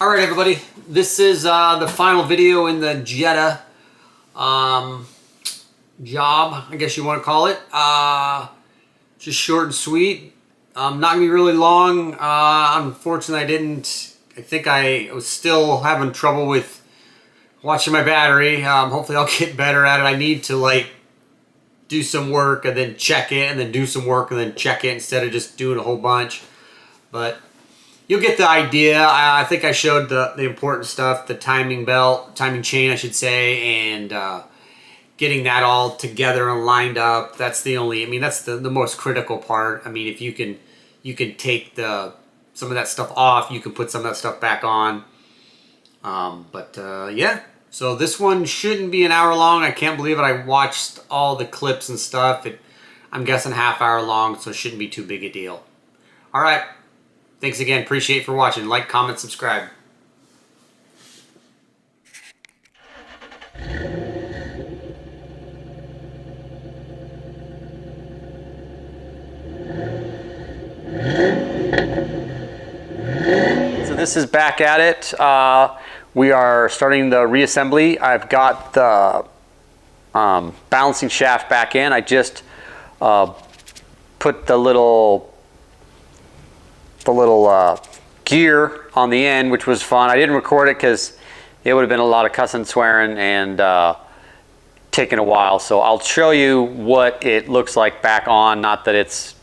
All right, everybody. This is the final video in the Jetta job, I guess you want to call it. Just short and sweet. Not gonna be really long. Unfortunately, I think I was still having trouble with watching my battery. Hopefully I'll get better at it. I need to like do some work and then check it and then do some work and then check it instead of just doing a whole bunch. But you'll get the idea. I think I showed the important stuff, the timing chain, I should say, and getting that all together and lined up. That's the only, that's the most critical part. If you can take some of that stuff off, you can put some of that stuff back on. Yeah. So this one shouldn't be an hour long. I can't believe it. I watched all the clips and stuff. I'm guessing half-hour long, so it shouldn't be too big a deal. All right. Thanks again. Appreciate for watching. Like, comment, subscribe. So this is back at it. We are starting the reassembly. I've got the balancing shaft back in. I just put the little gear on the end, which was fun. I didn't record it because it would have been a lot of cussing, swearing, and taking a while. So I'll show you what it looks like back on. Not that it's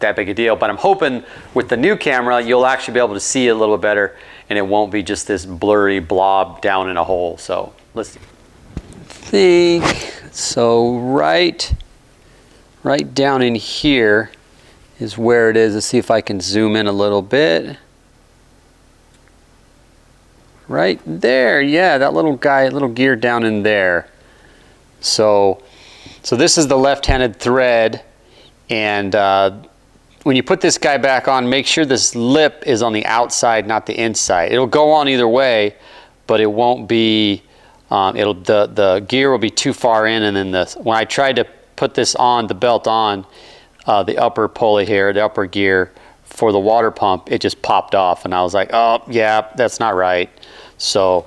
that big a deal, but I'm hoping with the new camera you'll actually be able to see it a little bit better and it won't be just this blurry blob down in a hole. So let's think. So right down in here is where it is. Let's see if I can zoom in a little bit. Right there, yeah, that little gear down in there. So this is the left-handed thread, and when you put this guy back on, make sure this lip is on the outside, not the inside. It'll go on either way, but it won't be, the gear will be too far in, and then when I tried to put this on, the belt on, the upper pulley here, the upper gear for the water pump, it just popped off, and I was like, oh yeah, that's not right. So,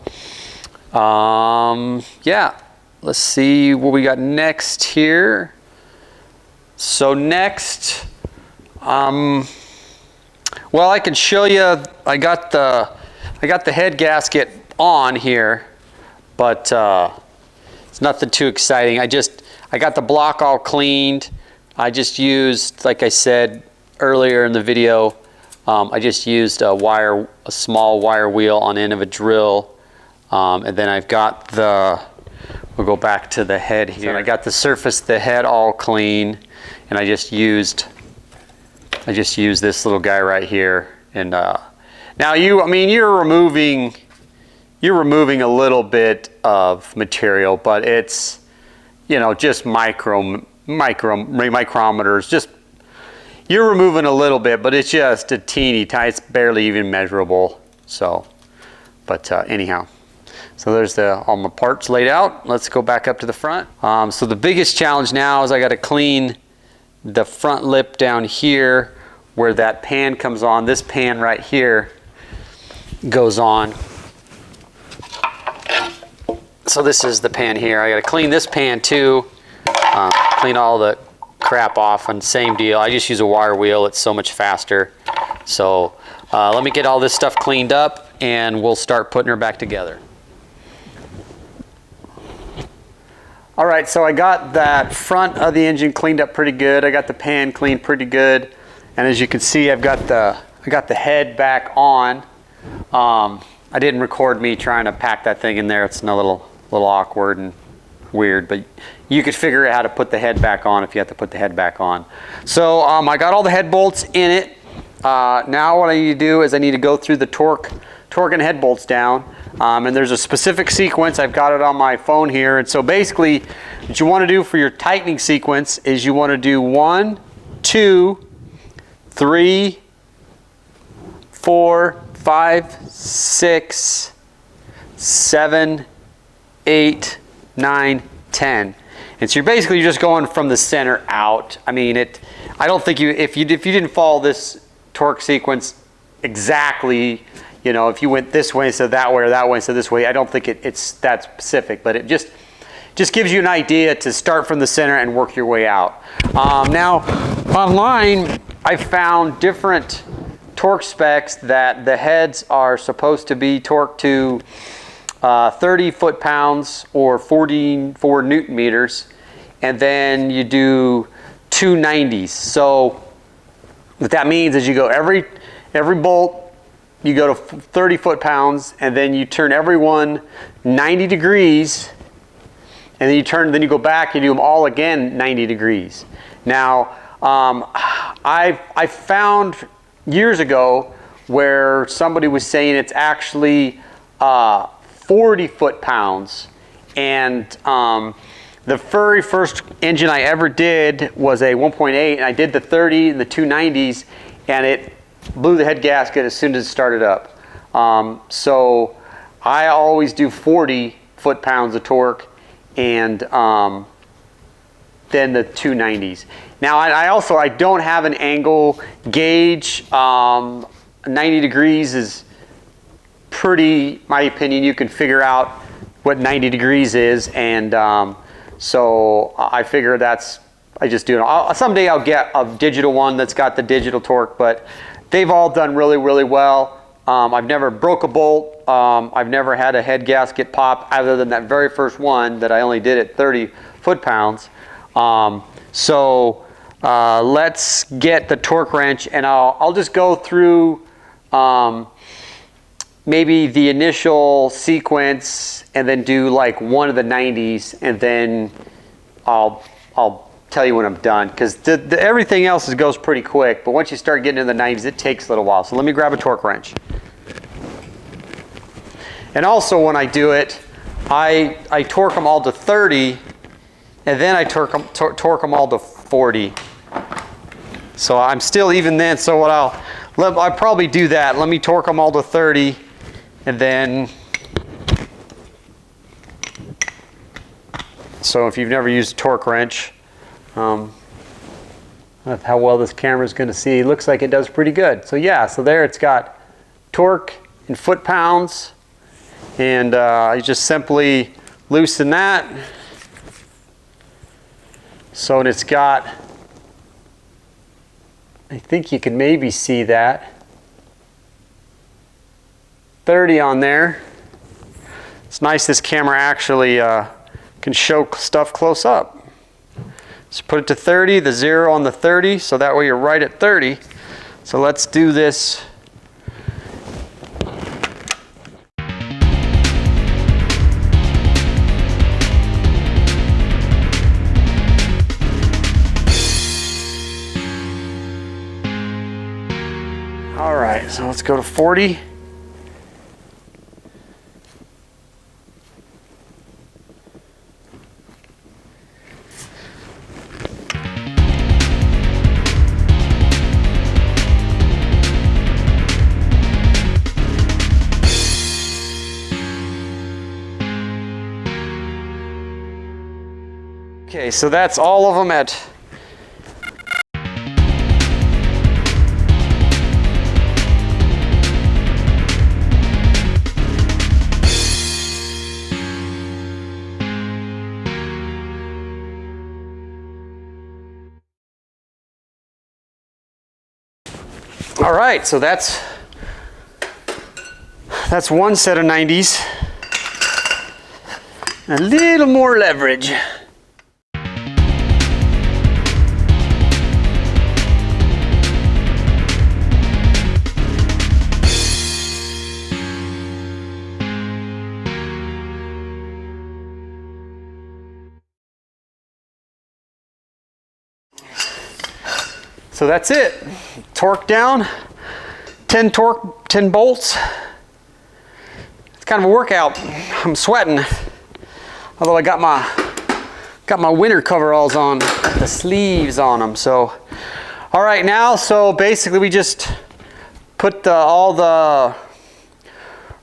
yeah, let's see what we got next here. So next, well, I can show you. I got the head gasket on here, but it's nothing too exciting. I got the block all cleaned. I just used, like I said earlier in the video, I just used a small wire wheel on the end of a drill, and then I've got we'll go back to the head here. So I got the surface, the head all clean, and I just used this little guy right here. And now you're removing a little bit of material, but it's, just micrometers. Just, you're removing a little bit, but it's just a teeny tiny. It's barely even measurable. So, but anyhow, so there's all my parts laid out. Let's go back up to the front. So the biggest challenge now is I got to clean the front lip down here where that pan comes on. This pan right here goes on. So this is the pan here. I got to clean this pan too. Clean all the crap off, and same deal. I just use a wire wheel. It's so much faster. So let me get all this stuff cleaned up and we'll start putting her back together. All right, so I got that front of the engine cleaned up pretty good. I got the pan cleaned pretty good. And as you can see, I got the head back on. I didn't record me trying to pack that thing in there. It's a little awkward and weird, but you could figure out how to put the head back on if you have to put the head back on. So I got all the head bolts in it. Now what I need to do is I need to go through the torque and head bolts down. And there's a specific sequence. I've got it on my phone here. And so basically what you want to do for your tightening sequence is you want to do 1, 2, 3, 4, 5, 6, 7, 8, 9, 10. And so you're just going from the center out. I don't think if you didn't follow this torque sequence exactly, you know, if you went this way instead of that way or that way instead of this way. I don't think it's that specific, but it just gives you an idea to start from the center and work your way out. Now, online, I found different torque specs that the heads are supposed to be torqued to 30 foot-pounds or 44 Newton meters, and then you do 290s. So what that means is you go every bolt, you go to 30 foot-pounds, and then you turn every one 90 degrees, and then you go back and you do them all again 90 degrees. Now, I found years ago where somebody was saying it's actually 40 foot-pounds, and the very first engine I ever did was a 1.8, and I did the 30 and the 290s, and it blew the head gasket as soon as it started up. So I always do 40 foot-pounds of torque, and then the 290s. Now I don't have an angle gauge. 90 degrees is pretty, my opinion, you can figure out what 90 degrees is, and so I figure I just do it. Someday I'll get a digital one that's got the digital torque, but they've all done really, really well. I've never broke a bolt. I've never had a head gasket pop other than that very first one that I only did at 30 foot-pounds. So let's get the torque wrench, and I'll just go through maybe the initial sequence and then do like one of the 90s, and then I'll tell you when I'm done, because everything else goes pretty quick, but once you start getting into the 90s, it takes a little while. So let me grab a torque wrench. And also when I do it, I torque them all to 30, and then I torque them all to 40. So I'm still even then, so what I'll probably do that. Let me torque them all to 30, and then, so if you've never used a torque wrench, how well this camera is going to see, it looks like it does pretty good. So yeah, so there it's got torque in foot-pounds, and I just simply loosen that. So it's got, I think you can maybe see that, 30 on there. It's nice this camera actually can show stuff close up. So put it to 30, the 0 on the 30, so that way you're right at 30. So let's do this. All right, so let's go to 40. Okay, so that's all of them at all right, so that's one set of 90s. A little more leverage. So that's it. Torque down, 10 bolts. It's kind of a workout. I'm sweating. Although I got my winter coveralls on, the sleeves on them. So, all right now, so basically we just put all the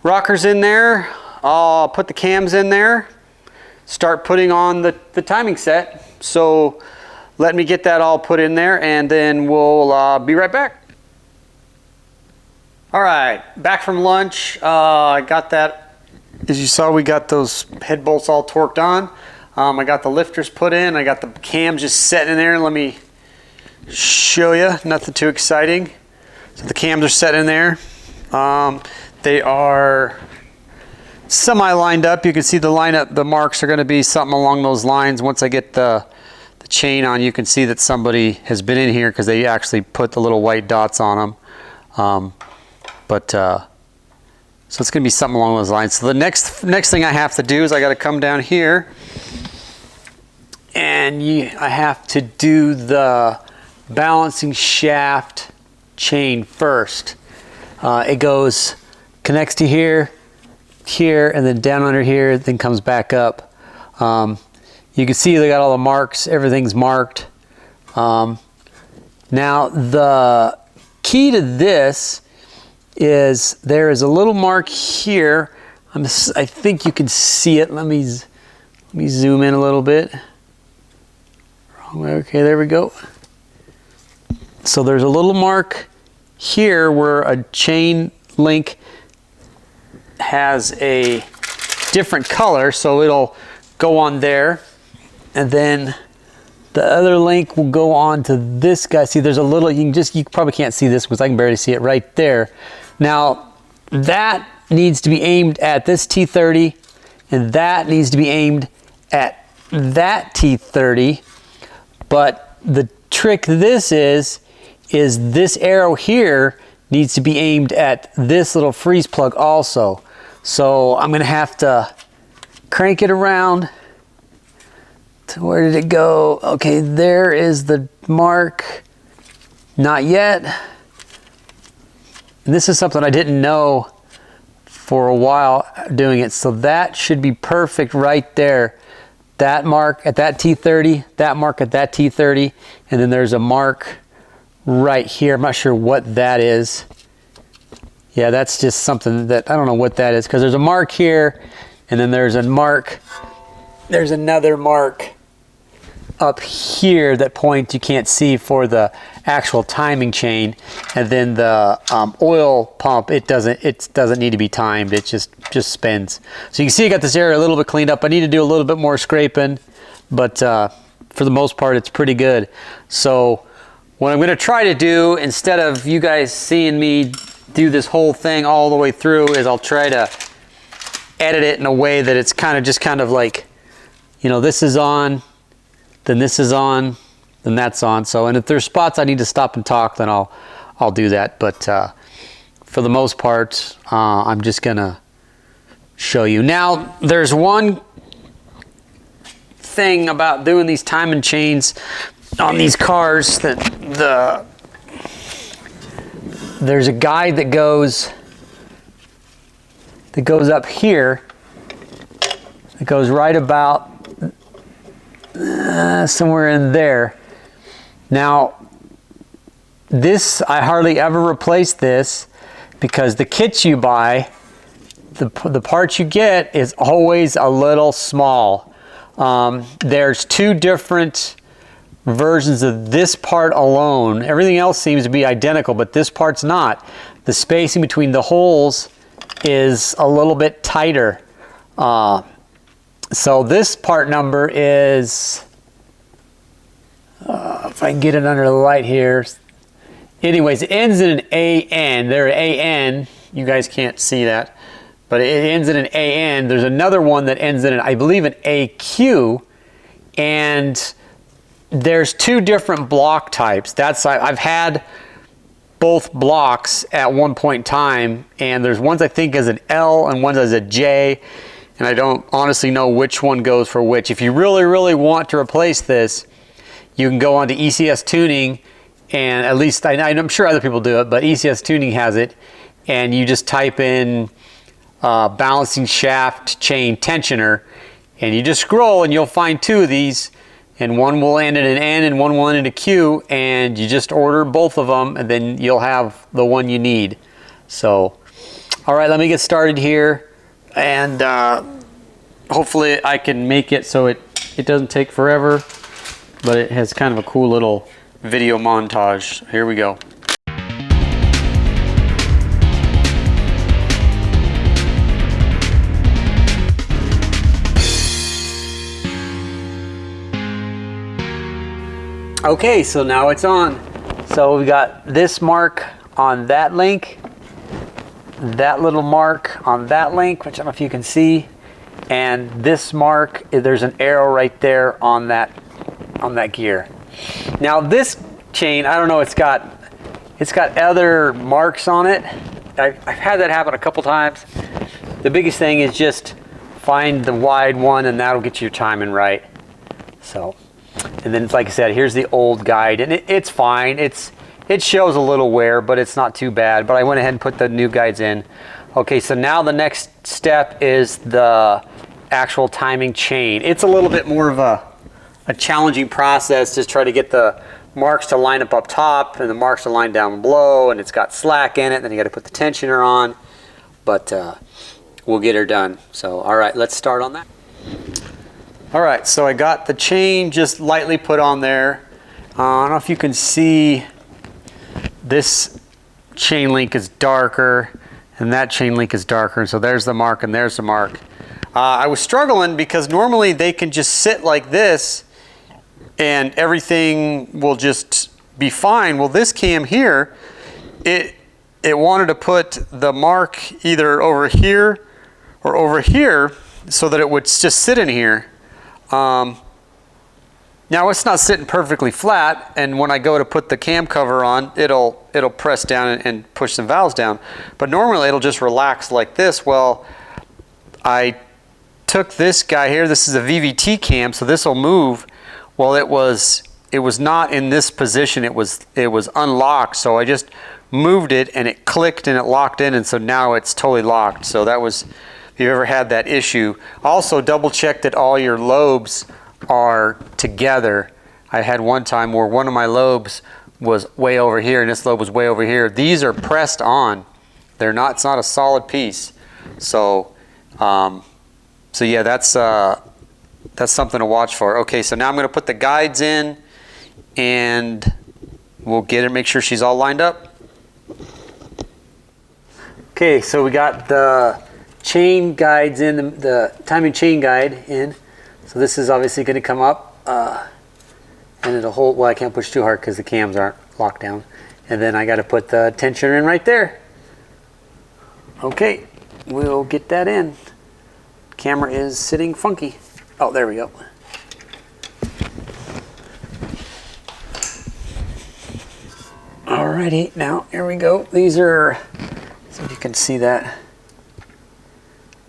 rockers in there. I'll put the cams in there. Start putting on the timing set. So let me get that all put in there, and then we'll be right back. All right, back from lunch. I got that, as you saw, we got those head bolts all torqued on. I got the lifters put in. I got the cams just sitting in there. Let me show you, nothing too exciting. So the cams are set in there. They are semi-lined up. You can see the lineup, the marks are gonna be something along those lines. Once I get the chain on, you can see that somebody has been in here because they actually put the little white dots on them. So it's gonna be something along those lines. So the next thing I have to do is I gotta come down here and I have to do the balancing shaft chain first. It goes, connects to here, here, and then down under here, then comes back up. You can see they got all the marks, everything's marked. Now the key to this is there is a little mark here. I think you can see it. Let me zoom in a little bit. Wrong way. Okay, there we go. So there's a little mark here where a chain link has a different color, so it'll go on there, and then the other link will go on to this guy. See, there's a little, you probably can't see this because I can barely see it right there. Now, that needs to be aimed at this T30, and that needs to be aimed at that T30. But the trick to this is this arrow here needs to be aimed at this little freeze plug also. So I'm gonna have to crank it around to, where did it go? Okay, there is the mark. Not yet. And this is something I didn't know for a while doing it. So that should be perfect right there. That mark at that T30, that mark at that T30, and then there's a mark right here. I'm not sure what that is. Yeah, that's just something that, I don't know what that is, because there's a mark here, and then there's a mark, there's another mark up here that point you can't see for the actual timing chain, and then the oil pump, it doesn't need to be timed. It just spins. So you can see I got this area a little bit cleaned up. I need to do a little bit more scraping, but for the most part it's pretty good. So what I'm going to try to do, instead of you guys seeing me do this whole thing all the way through, is I'll try to edit it in a way that it's kind of like, you know, this is on, then this is on, then that's on. So, and if there's spots I need to stop and talk, then I'll do that. But for the most part, I'm just gonna show you. Now, there's one thing about doing these timing chains on these cars that there's a guide that goes up here. It goes right about somewhere in there. Now, this, I hardly ever replace this because the kits you buy, the parts you get is always a little small. There's two different versions of this part alone. Everything else seems to be identical, but this part's not. The spacing between the holes is a little bit tighter. So this part number is, if I can get it under the light here. Anyways, it ends in an AN. There, AN, you guys can't see that, but it ends in an AN. There's another one that ends in an, I believe, an AQ, and there's two different block types. I've had both blocks at one point in time, and there's ones I think as an L and ones as a J, and I don't honestly know which one goes for which. If you really, really want to replace this, you can go onto ECS Tuning, and at least I'm sure other people do it, but ECS Tuning has it, and you just type in balancing shaft chain tensioner, and you just scroll and you'll find two of these, and one will end in an N and one will end in a Q, and you just order both of them, and then you'll have the one you need. So, all right, let me get started here, and hopefully I can make it so it doesn't take forever, but it has kind of a cool little video montage. Here we go. Okay, so now it's on. So we got this mark on that link, that little mark on that link, which I don't know if you can see, and this mark, there's an arrow right there on that gear. Now this chain, I don't know, it's got other marks on it. I've had that happen a couple times. The biggest thing is just find the wide one, and that'll get your timing right. So, and then like I said, here's the old guide, and it's fine. It shows a little wear, but it's not too bad. But I went ahead and put the new guides in. Okay, so now the next step is the actual timing chain. It's a little bit more of a challenging process to try to get the marks to line up top and the marks to line down below, and it's got slack in it. Then you got to put the tensioner on, but we'll get her done. So, all right, let's start on that. All right, so I got the chain just lightly put on there. I don't know if you can see, this chain link is darker and that chain link is darker. And so there's the mark and there's the mark. I was struggling because normally they can just sit like this and everything will just be fine. Well, this cam here, it wanted to put the mark either over here or over here so that it would just sit in here. Now it's not sitting perfectly flat, and when I go to put the cam cover on, it'll press down and push some valves down. But normally it'll just relax like this. Well, I took this guy here. This is a VVT cam, so this will move. Well, it was not in this position. It was unlocked. So I just moved it, and it clicked and it locked in, and so now it's totally locked. So that was, if you've ever had that issue. Also, double check that all your lobes are together. I had one time where one of my lobes was way over here and this lobe was way over here. These are pressed on. They're not. It's not a solid piece. So, so yeah, that's something to watch for. Okay, so now I'm going to put the guides in, and we'll get her. Make sure she's all lined up. Okay, so we got the chain guides in, the timing chain guide in. So this is obviously going to come up, and it'll hold. Well, I can't push too hard because the cams aren't locked down. And then I got to put the tensioner in right there. Okay, we'll get that in. Camera is sitting funky. Oh, there we go. Alrighty, now here we go. These are, see if you can see that.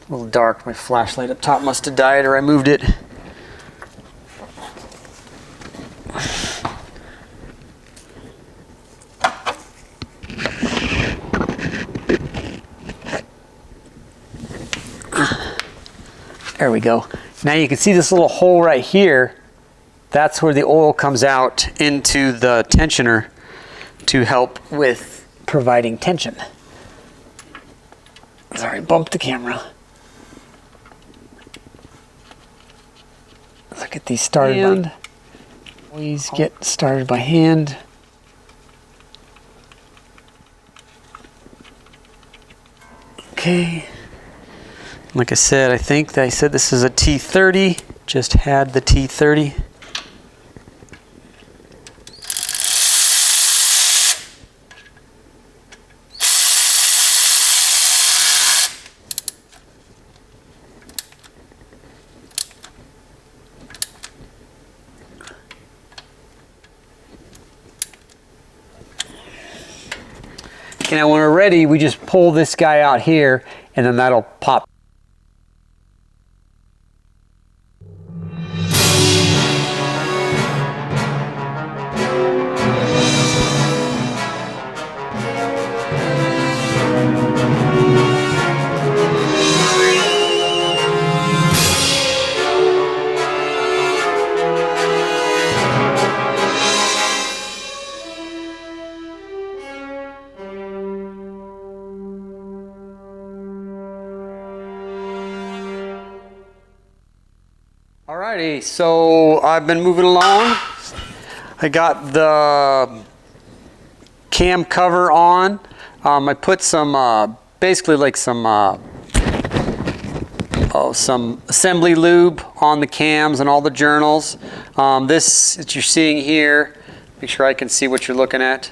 A little dark. My flashlight up top must have died, or I moved it. There we go. Now you can see this little hole right here. That's where the oil comes out into the tensioner to help with providing tension. Sorry, bumped the camera. Look at these started. Always get started by hand. Okay. Like I said, I think they said this is a T30. Just had the T30. Okay, now when we're ready, we just pull this guy out here, and then that'll pop. Alrighty, so I've been moving along. I got the cam cover on. I put some, basically like some assembly lube on the cams and all the journals. This that you're seeing here, Make sure I can see what you're looking at.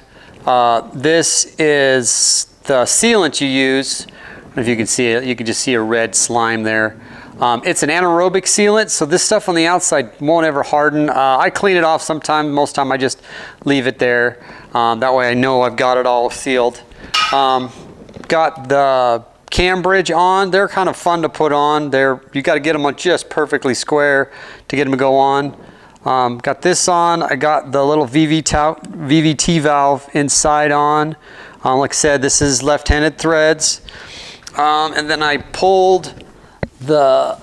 This is the sealant you use. I don't know if you can see it. You can just see a red slime there. It's an anaerobic sealant, so this stuff on the outside won't ever harden. I clean it off sometimes. Most time I just leave it there. That way I know I've got it all sealed. Got the cam bridge on. They're kind of fun to put on. You got to get them on just perfectly square to get them to go on. Got this on. I got the little VVT valve inside on. Like I said, this is left-handed threads. And then I pulled the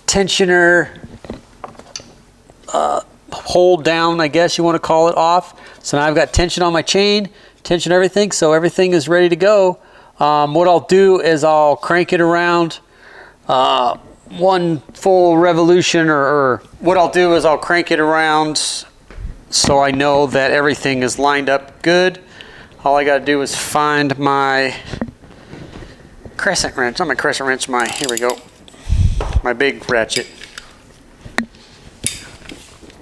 tensioner hold down, I guess you want to call it, off. So now I've got tension on my chain, tension everything, so everything is ready to go. What I'll do is I'll crank it around one full revolution, or what I'll do is I'll crank it around so I know that everything is lined up good. All I got to do is find my crescent wrench, not my crescent wrench, here we go, my big ratchet.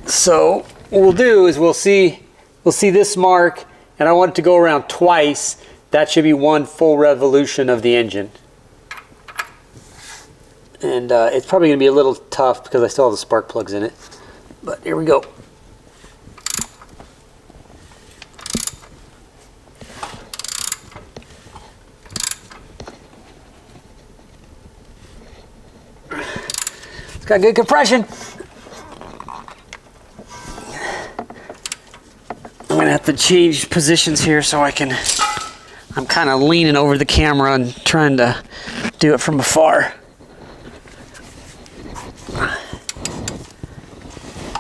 So what we'll do is we'll see this mark, and I want it to go around twice. That should be one full revolution of the engine. And it's probably going to be a little tough because I still have the spark plugs in it. But here we go. It's got good compression. I'm going to have to change positions here so I'm kind of leaning over the camera and trying to do it from afar.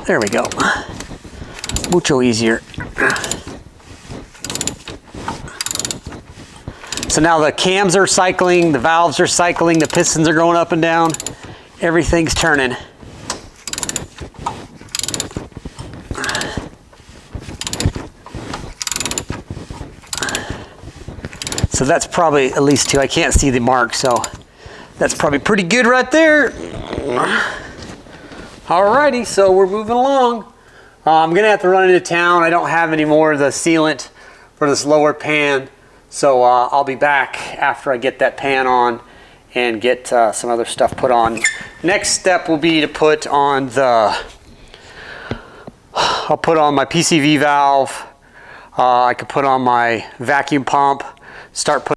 There we go. Mucho easier. So now the cams are cycling, the valves are cycling, the pistons are going up and down. Everything's turning. So that's probably at least two. I can't see the mark, so that's probably pretty good right there. Alrighty, so we're moving along. I'm gonna have to run into town. I don't have any more of the sealant for this lower pan, so I'll be back after I get that pan on and get some other stuff put on. Next step will be to put on I'll put on my PCV valve. I could put on my vacuum pump, start putting.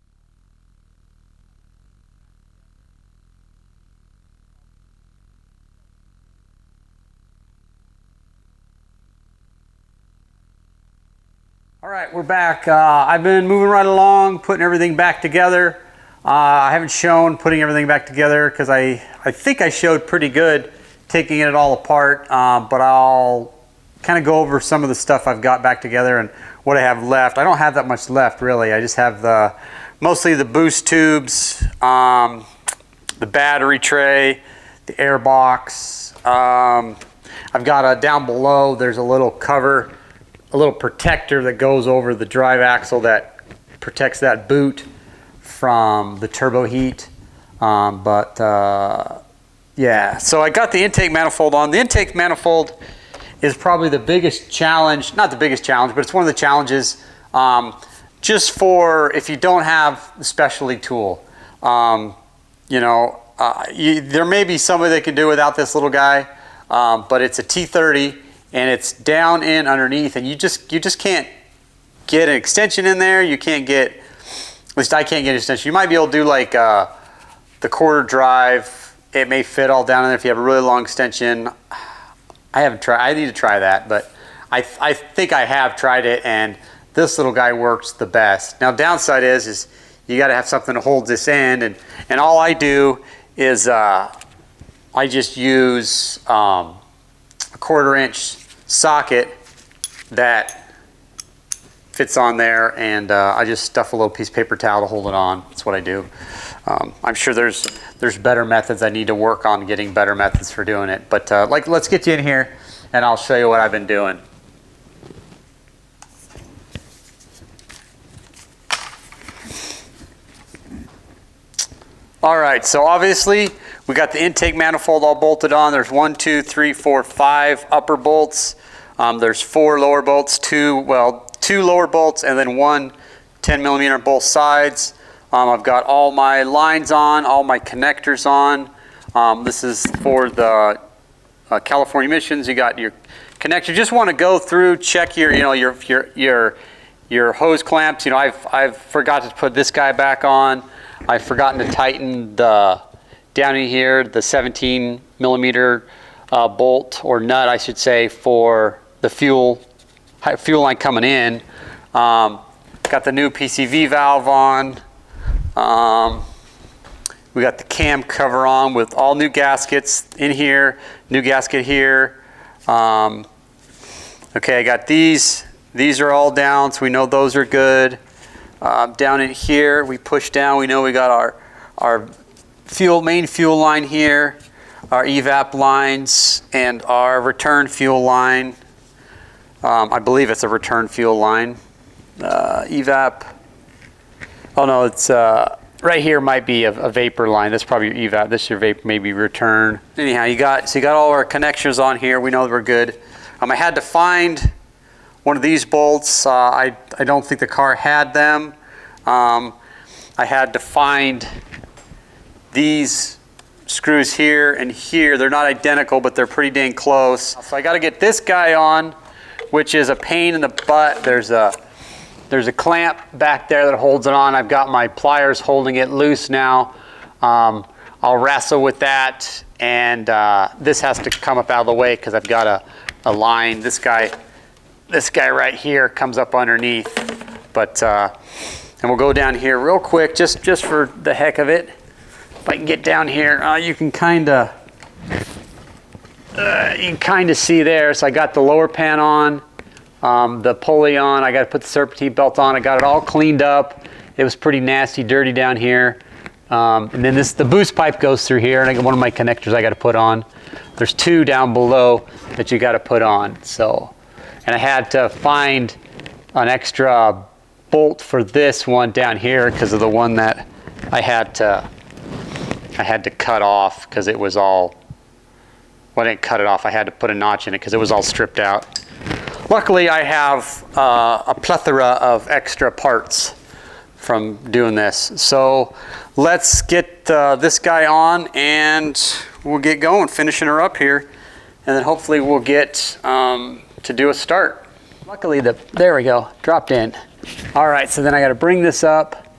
All right, we're back. I've been moving right along, putting everything back together. I haven't shown putting everything back together because I think I showed pretty good taking it all apart, but I'll kind of go over some of the stuff I've got back together and what I have left. I don't have that much left really. I just have mostly the boost tubes, the battery tray, the air box. I've got down below, there's a little cover, a little protector that goes over the drive axle that protects that boot from the turbo heat. Yeah, so I got the intake manifold on. The intake manifold is probably the biggest challenge, not the biggest challenge, but it's one of the challenges just for if you don't have the specialty tool. You know, there may be somebody that can do without this little guy, but it's a T30 and it's down in underneath, and you just can't get an extension in there. You can't get, at least I can't get an extension. You might be able to do like the quarter drive. It may fit all down in there if you have a really long extension. I haven't tried. I need to try that, but I think I have tried it, and this little guy works the best. Now, downside is you got to have something to hold this end, and all I do is I just use a 1/4 inch socket that fits on there, and I just stuff a little piece of paper towel to hold it on. That's what I do. I'm sure there's better methods. I need to work on getting better methods for doing it. But let's get you in here and I'll show you what I've been doing. All right, so obviously we got the intake manifold all bolted on. There's 1, 2, 3, 4, 5 upper bolts. There's 4 lower bolts, two lower bolts, and then one 10 millimeter on both sides. I've got all my lines on, all my connectors on. This is for the California emissions. You got your connector. Just want to go through, check your, your hose clamps. I've forgot to put this guy back on. I've forgotten to tighten the down in here the 17 millimeter bolt or nut, I should say, for the fuel line coming in. Got the new PCV valve on. We got the cam cover on with all new gaskets in here, new gasket here. Okay, I got these. These are all down, so we know those are good. Down in here, we push down. We know we got our main fuel line here, our evap lines, and our return fuel line. I believe it's a return fuel line. Evap. Oh no, it's right here might be a vapor line. That's probably your evap. This is your vapor, maybe return. Anyhow, you got all our connections on here. We know that we're good. I had to find one of these bolts. I don't think the car had them. I had to find these screws here and here. They're not identical, but they're pretty dang close. So I got to get this guy on, which is a pain in the butt. There's a clamp back there that holds it on. I've got my pliers holding it loose now. I'll wrestle with that, and this has to come up out of the way because I've got a line. This guy right here comes up underneath. But and we'll go down here real quick, just for the heck of it. If I can get down here, you can kind of see there. So I got the lower pan on. The pulley on. I got to put the serpentine belt on. I got it all cleaned up. It was pretty nasty, dirty down here. And then the boost pipe goes through here, and I got one of my connectors I got to put on. There's 2 down below that you got to put on. So, and I had to find an extra bolt for this one down here because of the one that I had to cut off because it was all. Well, I didn't cut it off. I had to put a notch in it because it was all stripped out. Luckily, I have a plethora of extra parts from doing this. So let's get this guy on and we'll get going, finishing her up here. And then hopefully we'll get to do a start. Luckily, there we go, dropped in. All right, so then I got to bring this up.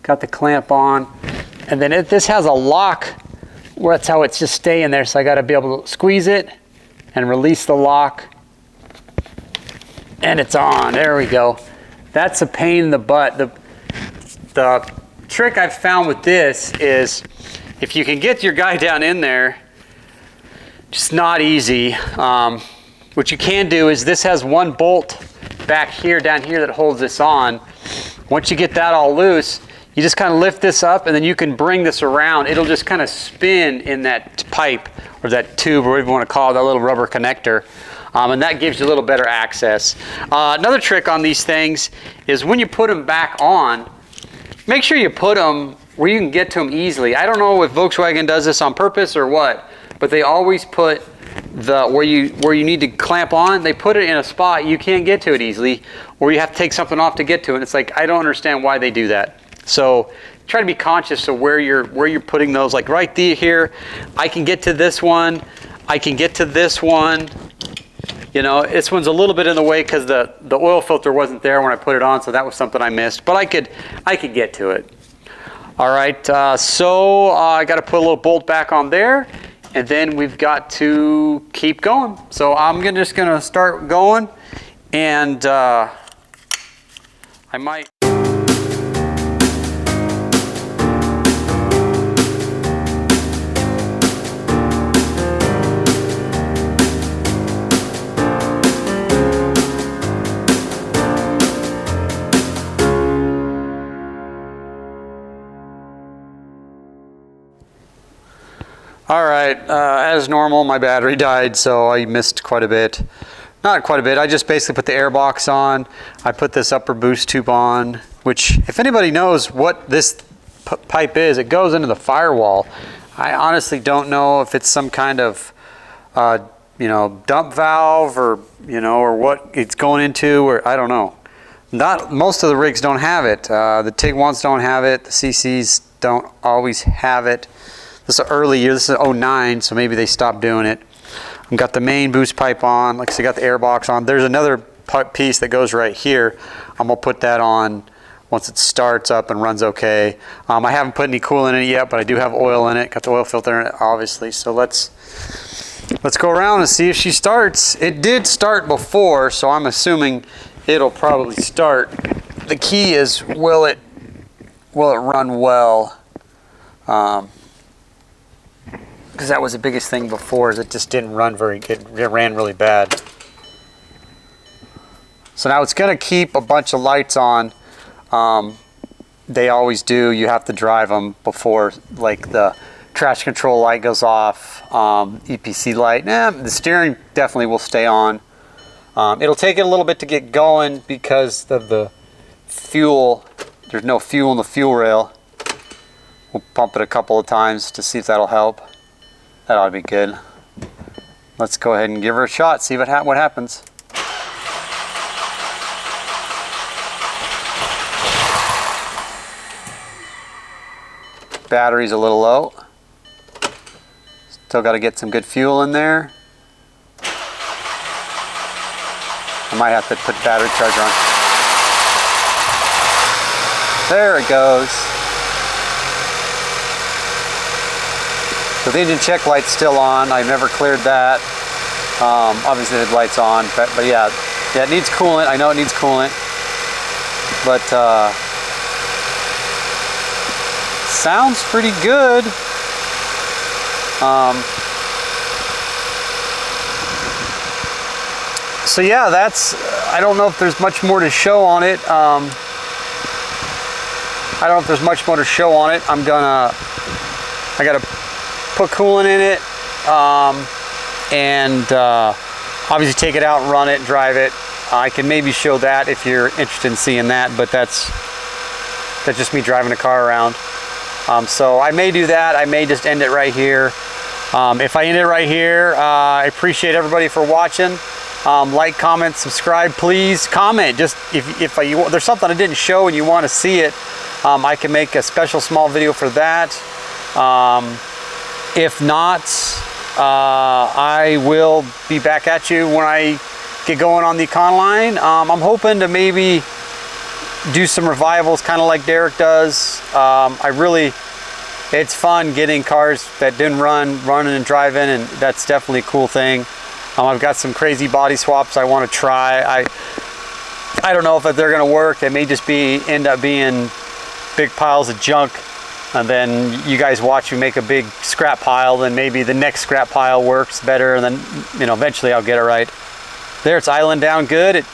Got the clamp on. And then this has a lock. That's how it's just staying there, so I got to be able to squeeze it and release the lock, and it's on. There we go. That's a pain in the butt. The trick I've found with this is if you can get your guy down in there, just not easy. What you can do is this has one bolt back here, down here, that holds this on. Once you get that all loose, you just kind of lift this up and then you can bring this around. It'll just kind of spin in that pipe or that tube or whatever you want to call it, that little rubber connector. And that gives you a little better access. Another trick on these things is when you put them back on, make sure you put them where you can get to them easily. I don't know if Volkswagen does this on purpose or what, but they always put where you need to clamp on, they put it in a spot you can't get to it easily, or you have to take something off to get to it. And it's like, I don't understand why they do that. So try to be conscious of where you're putting those. Like right here, I can get to this one. I can get to this one. You know, this one's a little bit in the way because the oil filter wasn't there when I put it on, so that was something I missed. But I could get to it. All right, so I got to put a little bolt back on there, and then we've got to keep going. So I'm just gonna start going, and I might. All right, as normal, my battery died, so I missed quite a bit. Not quite a bit, I just basically put the air box on. I put this upper boost tube on, which if anybody knows what this pipe is, it goes into the firewall. I honestly don't know if it's some kind of you know, dump valve, or, you know, or what it's going into, or I don't know. Not most of the rigs don't have it. The TIG ones don't have it. The CCs don't always have it. This is an early year. This is 09, so maybe they stopped doing it. I've got the main boost pipe on. Like I said, got the air box on. There's another piece that goes right here. I'm gonna put that on once it starts up and runs okay. I haven't put any coolant in it yet, but I do have oil in it. Got the oil filter in it, obviously. So let's go around and see if she starts. It did start before, so I'm assuming it'll probably start. The key is, will it run well? Because that was the biggest thing before, is it just didn't run very good. It ran really bad. So now it's going to keep a bunch of lights on. They always do. You have to drive them before, like the traction control light goes off, EPC light. The steering definitely will stay on. It'll take it a little bit to get going because of the fuel. There's no fuel in the fuel rail. We'll pump it a couple of times to see if that'll help. That ought to be good. Let's go ahead and give her a shot, see what happens. Battery's a little low. Still got to get some good fuel in there. I might have to put battery charger on. There it goes. So the engine check light's still on. I've never cleared that. Obviously the light's on, but yeah, it needs coolant. I know it needs coolant, but sounds pretty good. So yeah, I don't know if there's much more to show on it. I don't know if there's much more to show on it. I gotta put coolant in it, and obviously take it out and run it and drive it. I can maybe show that if you're interested in seeing that, but that's just me driving the car around. So I may do that. I may just end it right here. If I end it right here, I appreciate everybody for watching. Like, comment, subscribe, please comment. Just if there's something I didn't show and you want to see it, I can make a special small video for that. If not, I will be back at you when I get going on the Econoline. I'm hoping to maybe do some revivals, kind of like Derek does. It's fun getting cars that didn't running and driving, and that's definitely a cool thing. I've got some crazy body swaps I want to try. I don't know if they're going to work. They may just end up being big piles of junk, and then you guys watch me make a big scrap pile, then maybe the next scrap pile works better, and then, you know, eventually I'll get it right. There, it's idling down good. It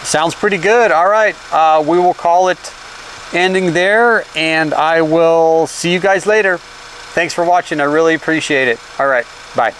sounds pretty good. All right, we will call it ending there, and I will see you guys later. Thanks for watching. I really appreciate it. All right, bye.